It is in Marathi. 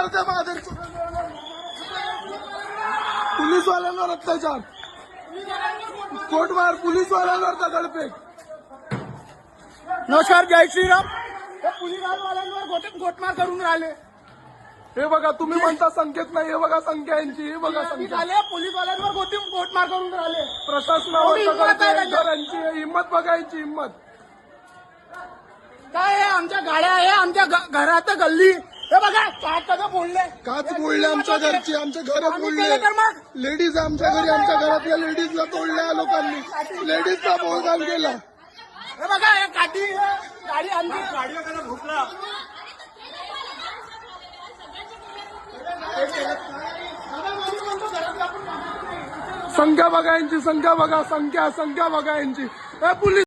करते बहादूर पोलीसवाल्यांवर अत्याचार, कोर्टबाहेर पोलीसवाल्यांवर दगडफेक. नमस्कार, जय श्रीराम. हे पोलीसवाल्यांवर गोटमार करून राहिले. हे बघा, तुम्ही म्हणता संख्येत नाही, हे बघा संख्या यांची, हे बघा संख्या. पोलीसवाल्यांवर गोटमार करून राहिले. प्रशासनावर दगडफेक, हिंमत बघायची हिंमत. काय आहे, आमच्या गाड्या आहे, आमच्या घरात गल्ली, हे बघा काच कसं फोडले, काच मोडले आमच्या घरची, आमच्या घरात मोडले. तर मग लेडीज आमच्या घरी, आमच्या घरातल्या लेडीजला तोडल्या लोकांनी, लेडीजचा बोलगाल केला. हे बघा हे काठी गाडी आमची गाडीला त्याला भुकला. संख्या बघा यांची, संख्या बघा, संख्या बघा यांची. पोलीस